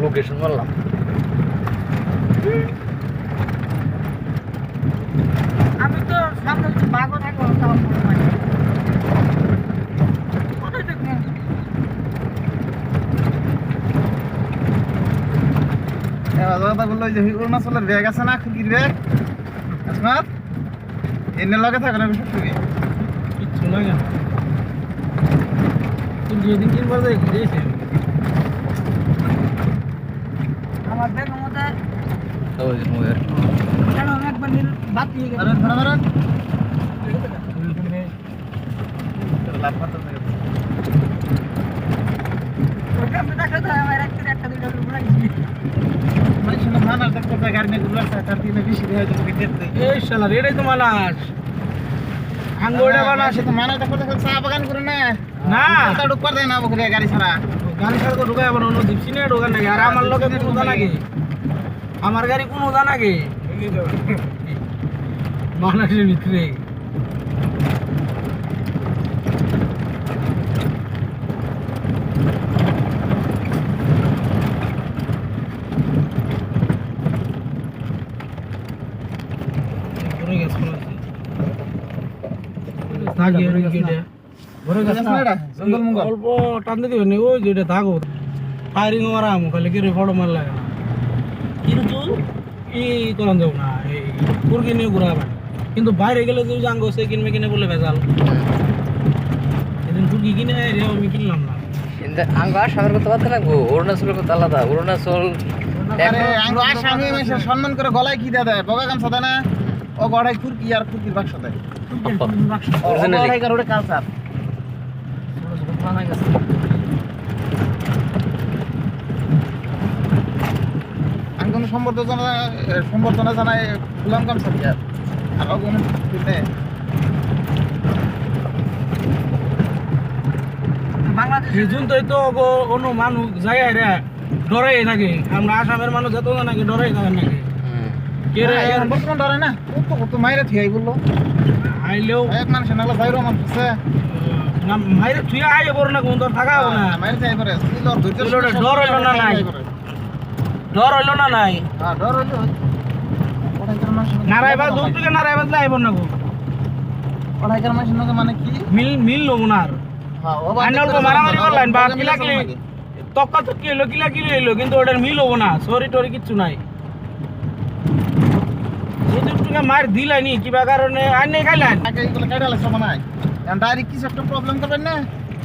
Location বললাম। আমি তো সামনে কিছু বাঘও থাকবো তাও মনে হয় কোথায় দেখবো দাদা বললো যে অরুণাচলের ব্যাগ আছে না, খুকির ব্যাগ আপনার এনে লগে থাকে না বিশেষ করে কিচ্ছু লাগে না। তুমি যেদিন কিনবার যাই ঘুরেছি আমার ব্যাগের মধ্যে ওই মোয়ের কেন একবার নীল বাদ দিয়ে গেল লাভ করতে থাকে। ওটা আমি দেখা যায় আমার একটা দুইটা ঘুরাইছি মানুষের মানার দেখতে পায় গাড়ি নিয়ে ঘুরবে তার দিনে বেশি হয়তো দেখতে এই শালা এটাই তো মানাস আঙ্গুরটা বানাস সে তো মানার দেখতে দেখতে চা বাগান করে না না তা ঢুকবার দেয় না বকরে গাড়ি ছাড়া গাড়ি ছাড়া তো ঢুকাই আবার অন্য দীপসি নিয়ে ঢোকার নাকি আর আমার লোকে কোনো জানা কি আমার গাড়ি কোনো জানা কি মানাসের ভিতরে জঙ্গল মঙ্গল অল্প টান দিতে পারেনি ওই যেটা থাকো ফায়ারিং মারা আমো খালি কি ফটো মার লাগে না কিন্তু ই করান যাও না এই মুরগি নিয়ে ঘুরাবেন কিন্তু বাইরে গেলে যে জাঙ্গ সে কিনবে কিনে বলে ভেজাল এদিন মুরগি কিনে রেও আমি কিনলাম না আঙ্গ আসামের কথা বাদ না গো, অরুণাচলের কথা আলাদা। অরুণাচল আরে আঙ্গ আসামি মেশে সম্মান করে গলায় কি দেয় বগা গামছা দেয় না, ও গড়াই খুরকি আর খুরকির বাক্স দেয় Originally. কালচার আমি কোনো সম্বর্ধনা জানাই গুলাম গামছা দিয়ে আর কোনো বাংলাদেশের জন্যই তো অন্য মানুষ জায়গায় রে ডরে থাকে আমরা আসামের মানুষ এত নাকি ডরে থাকে নাকি কে রে বর্তমান ধরে না কত কত মাইরে থিয়াই বললো আইলেও এক মানুষ নাগলা যাইরো আমার কাছে না মাইরে তুই আইয়ে বড় না কোন তোর থাকা হবে না মাইরে যাই পারে সিলর ধৈর্য ডর হইলো না নাই ডর হইলো না নাই হ্যাঁ ডর হইলো পড়াইকার মানুষ নারায়বাদ দূর থেকে নারায়বাদ যাইব না গো পড়াইকার মানুষ মানে কি মিল লোনার হ্যাঁ ও আইনাল কো মারামারি করলেন বা কিলা কিলি তক্কা তো কি হলো কিলা কিলি হইলো কিন্তু ওটার মিল হবো না সরি টরি কিচ্ছু নাই যদি তুমি মার দিলাইনি কিবা কারণে আইনে খাইলেন আগে এগুলো কাটালে সব নাই কারণ ডাইরেক্ট কিছু একটা প্রবলেম করবেন না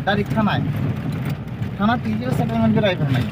ডাইরেক্ট থানায় থানা টিকিট সেটেলমেন্ট করে আইবেন নাই